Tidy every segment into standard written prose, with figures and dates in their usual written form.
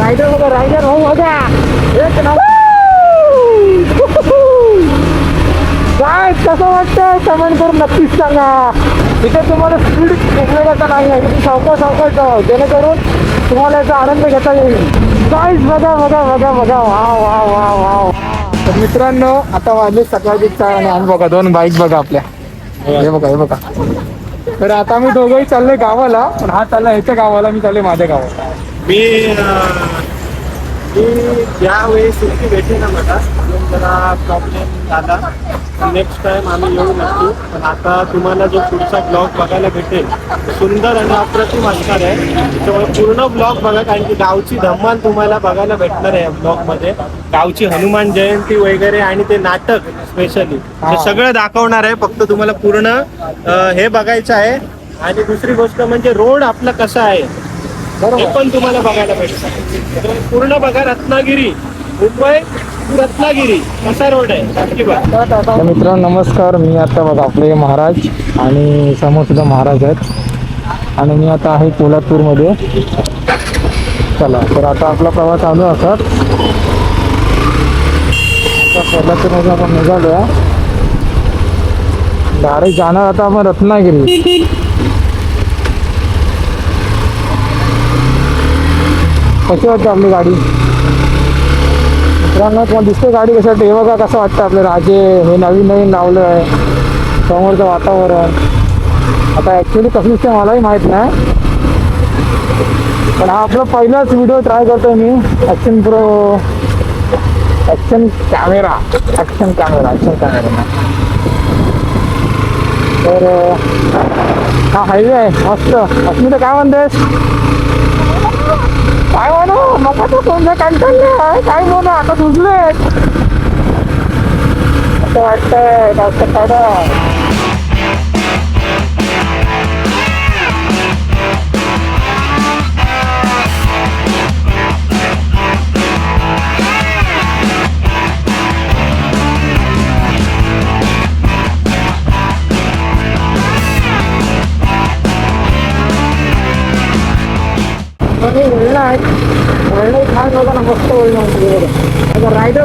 Rider हो बघा एक नंबर. काय कसं वाटतं कमेंट करून नक्कीच सांगा. इथे तुम्हाला स्पीड उपयोगाचा नाही आहे, तुम्ही सावकाश सावकाश जावा जेणेकरून तुम्हाला याचा आनंद घेता येईल. काहीच बघा बघा बघा बघा वा वा वा वा. तर मित्रांनो आता वाजले सकाळची 4 आणि आम्ही बघा 2 बाईक बघा आपल्या. हे बघा हे बघा. तर आता मी दोघंही चाललोय गावाला, पण हा चालला ह्याच्या गावाला, मी चाललोय माझ्या गावाला. मी यावेळी सुट्टी भेटली ना मला, म्हणून जरा प्रॉब्लेम झाला. नेक्स्ट टाइम आम्ही येऊ नक्की. पण आता तुम्हाला जो पुढचा ब्लॉग बघायला भेटेल सुंदर आणि अप्रतिम असणार आहे. त्याच्यामुळे पूर्ण ब्लॉग बघा, कारण की गावची धमाल तुम्हाला बघायला भेटणार आहे या ब्लॉगमध्ये. गावची हनुमान जयंती वगैरे आणि ते नाटक स्पेशली हे सगळं दाखवणार आहे. फक्त तुम्हाला पूर्ण हे बघायचं आहे. आणि दुसरी गोष्ट म्हणजे रोड आपला कसा आहे हे पण तुम्हाला बघायला भेटतं. पूर्ण बघा, रत्नागिरी मुंबई रत्नागिरी कसा रोड आहे नक्की बघा. तर मित्रांनो नमस्कार. मी आता बघा आपले महाराज आणि समोर सुद्धा महाराज आहेत आणि मी आता आहे कोल्हापूरमध्ये. चला तर आता आपला प्रवास चालू असत. आता कोल्हापूरमध्ये आपण निघालो आहे. डायरेक्ट जाणार आता आपण रत्नागिरी. कशी वाटते आपली गाडी मित्रांनो? तुम्हाला दिसते गाडी कशी वाटते? हे बघा कसं वाटतं आपलं राजे हे नवीन नवीन लावलं आहे. समोरचं वातावरण आता ॲक्च्युली कसं दिसतं मलाही माहीत नाही, पण हा आपला पहिलाच व्हिडिओ ट्राय करतोय मी. Action camera. तर हा हायवे आहे मस्त. अस्मिता काय म्हणतेस? काय म्हणू मग तू कोणत्या कंटाळले काय म्हणू आता सुचले असं वाटतंय जास्त काढा. वळणं छान बघा ना, मस्त वळणं. रायडर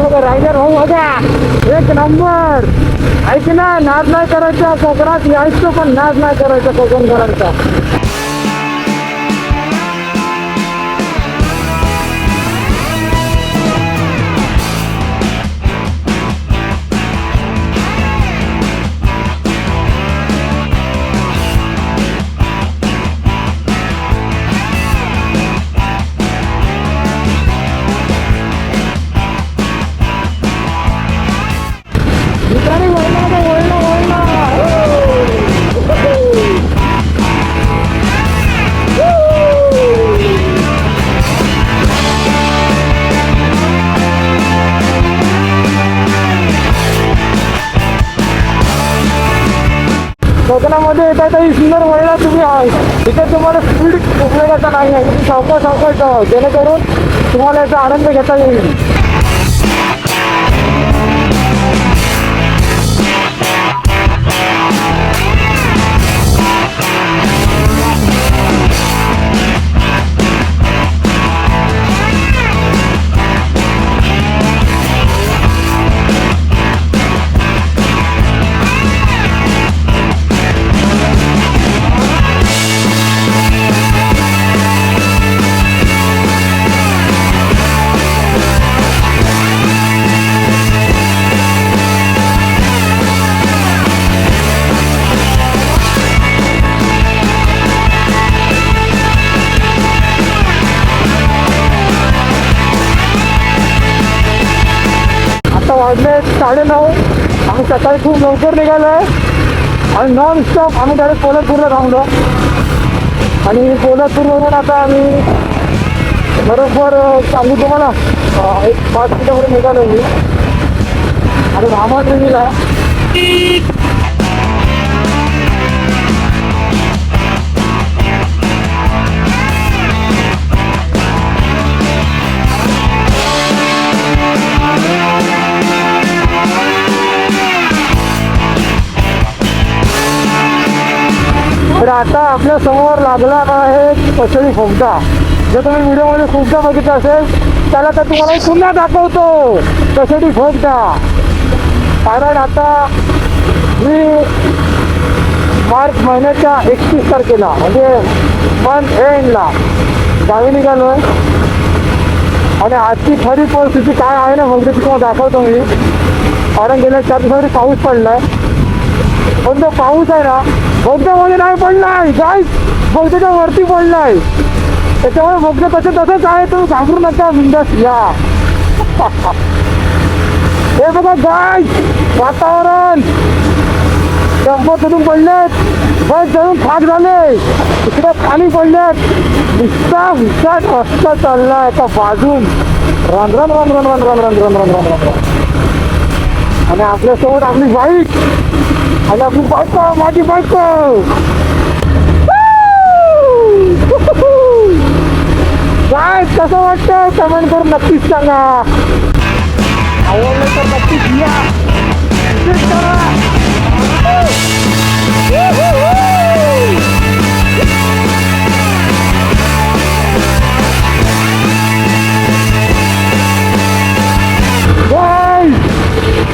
हो बघा एक नंबर. ऐक ना, नाद नाही करायचा कोकणात यायचं, पण नाद नाही करायचा कोकणकरांचा. कोकणामध्ये येता येता ही सुंदर वळणं तुम्ही इथे तुम्हाला स्पीड उपयोगाचा नाही आहे, तुम्ही सावकाश सावकाश जावा जेणेकरून तुम्हाला याचा आनंद घेता येईल. वाजले 9:30. आम्ही सकाळी खूप लवकर निघालो आहे आणि नॉन स्टॉप आम्ही डायरेक्ट कोल्हापूरला थांबलो. आणि कोल्हापूरवरून आता आम्ही बरोबर सांगू तुम्हाला 5 किलोमीटर निघालो मी आणि भामादेवीला. आता आपल्या समोर लागला आहे कशेडी फोगदा. जर तुम्ही व्हिडिओमध्ये खूपदा बघितलं असेल त्याला तर तुम्हाला पुन्हा दाखवतो कशेडी फोगदा. कारण आता मी मार्च महिन्याच्या 31 तारखेला म्हणजे मंथ एंडला गावी निघालो आहे. आणि आजची खरी परिस्थिती काय आहे ना म्हणजे तुम्हाला दाखवतो मी. कारण गेल्या 4 दिवसांनी पाऊस पडलाय. पण तो पाऊस आहे ना बोगद्यामध्ये नाही पडलाय गाईस, बोगद्याच्या वरती पडलाय. त्याच्यामुळे बोगदा तसंच आहे, तुम्ही घाबरू नका, बिंदास या. हे बघा गाईस वातावरण, टेम्पो तुटून पडलेत, बस जळून खाक झाले, इकडे पाणी पडलेत, नुसता विचार रस्ता चाललाय आता बाजून run run run run run run run run run run run. आणि आपल्यासोबत आपली बाईक आणि आपली बायको, माझी बायको. काय कसं वाटतं कमेंट करून नक्कीच सांगा. आवडलं तर नक्कीच या.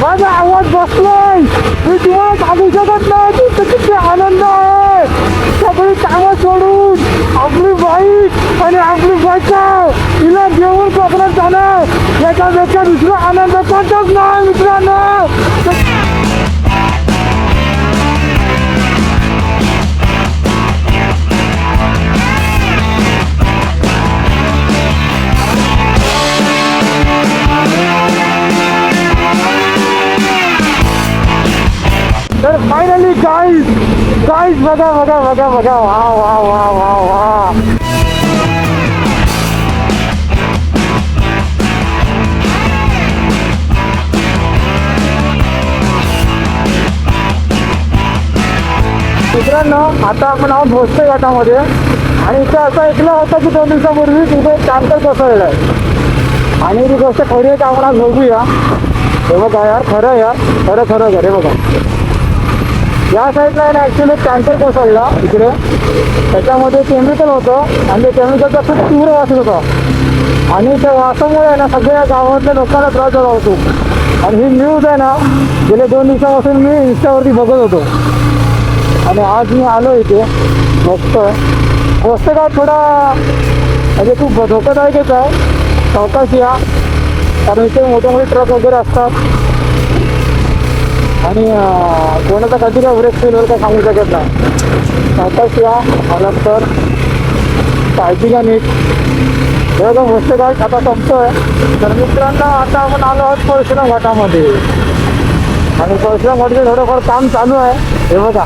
माझा आवाज बसलाय, मी तुम्हाला सांगू शकत नाही किती आनंद आहे. सगळी कामं सोडून आपली बाईक आणि आपली बायको तिला घेऊन कोकणात जाणार याच्यापेक्षा दुसरा आनंद कोणताच नाही मित्रांनो. तर फायनली गाईज बघा बघा बघा बघा, वा वा वा वा वा. मित्रांनो आता आपण आहोत भोसले घाटामध्ये. आणि इथं असं ऐकलं होतं की 2 दिवसापूर्वी तिथे टँकर कोसळलंय. आणि ती गोष्ट खरी आहे का आपण आज बघूया. हे बघा यार, खरं यार, खरं खरं खरं बघा. या साईडला आहे ना ॲक्च्युली टँकर कोसळला इकडे. त्याच्यामध्ये केमिकल होतं आणि ते केमिकलचा खूप तीव्र वास होता. आणि त्या वासामुळे ना सगळ्या गावातल्या लोकांना त्रास झाला होतो. आणि ही न्यूज आहे ना गेल्या 2 दिवसापासून मी इंस्टावरती बघत होतो. आणि आज मी आलो इथे बघतोय. गोष्ट काय थोडा म्हणजे खूप धोकादायकच आहे, सावकाश या. कारण इथे मोठे मोठे ट्रक वगैरे असतात आणि कोणाचा कधी काय ब्रेक फेल होईल काय सांगू शकत नाही. सावकाश या, आला तर काळजी घ्या नीट. हे बघा गोष्ट काय आता संपतोय. तर मित्रांनो आता आपण आलो आहोत परशुराम घाटामध्ये. आणि परशुराम घाटाचे थोडंफार काम चालू आहे. हे बघा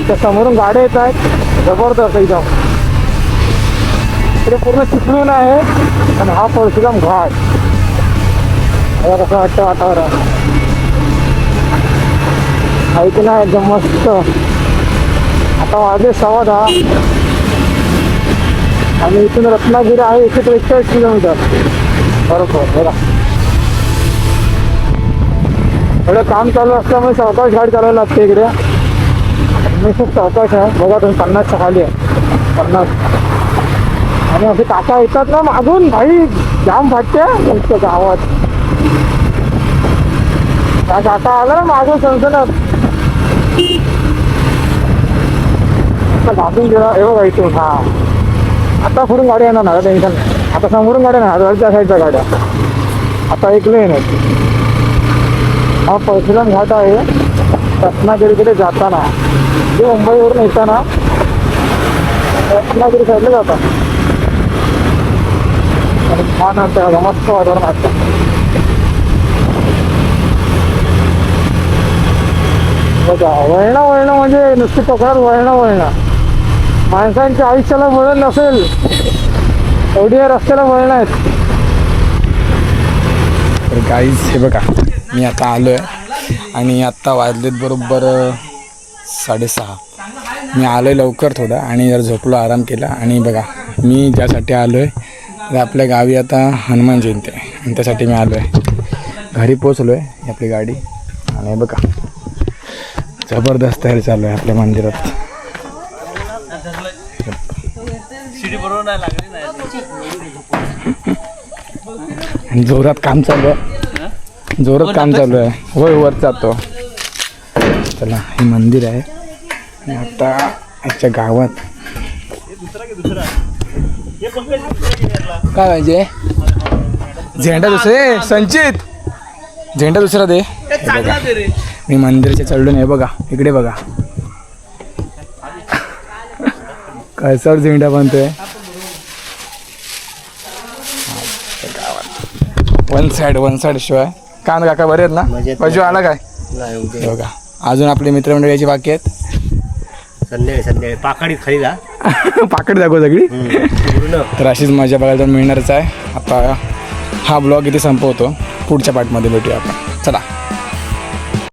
त्या समोरून गाड्या येत आहेत जबरदस्त एकदम. इकडे पूर्ण चिखलून आहे. आणि हा परशुराम घाट. मला कसं वाटतं वातावरण ऐक ना एकदम मस्त. आता वाजले 10:15 आणि इथून रत्नागिरी आहे 143 किलोमीटर बरोबर. बघा थोडं काम चालू असल्यामुळे सावकाश गाडी चालवायला लागते इकडे. मी खूप सावकाश आहे. बघा तुम्ही 50च्या खाली आहे 50. आणि असे काका येतात ना मागून, भाई जाम फाटते तुमच्या आवाज. हा काका आला ना मागून सणसणत घासून गेला. हे बघा इथून. हा आता पुढून गाडी येणार ना, टेन्शन नाही. आता समोरून गाड्या ना वरच्या साईडच्या गाड्या. आता एक लेन आहे. हा परशुराम घाट आहे रत्नागिरीकडे जाताना. जे मुंबईवरून येताना रत्नागिरी साईडला जातात. आणि छान असतं मस्त वातावरण असतं. बघा वळणं म्हणजे नुसती पकडात वळणं. माणसांच्या आयुष्याला वळण नसेल एवढी या रस्त्याला वळण आहेत. तर गाईज हे बघा मी आता आलो आहे आणि आत्ता वाजलेत बरोबर 6:30. मी आलो आहे लवकर थोडं आणि जर झोपलो, आराम केला. आणि बघा मी ज्यासाठी आलो आहे तर आपल्या गावी आता हनुमान जयंती आहे आणि त्यासाठी मी आलो आहे. घरी पोचलो आहे आपली गाडी. आणि बघा जबरदस्त तयारी चालू आहे आपल्या मंदिरात. आणि जोरात काम चालू आहे, जोरात काम चालू आहे. होय वर जातो. चला हे मंदिर आहे आणि आता आजच्या गावात काय पाहिजे. झेंडा दुसरे संचित, झेंडा दुसरा दे. मी मंदिराच्या चढलो नाही बघा, इकडे बघा कसावर झेंडा बांधतोय. वन साइड शिवाय काय ना काका बरे आहेत ना. बाजू आला काय हे बघा. अजून आपले मित्रमंडळीची बाकी आहेत. संध्याकाळी पाकडीत खाली जा. पाकड दाखव सगळी. तर अशीच मजा बघायला मिळणारच आहे. आता हा ब्लॉग इथे संपवतो, पुढच्या पार्टमध्ये भेटूया आपण. चला.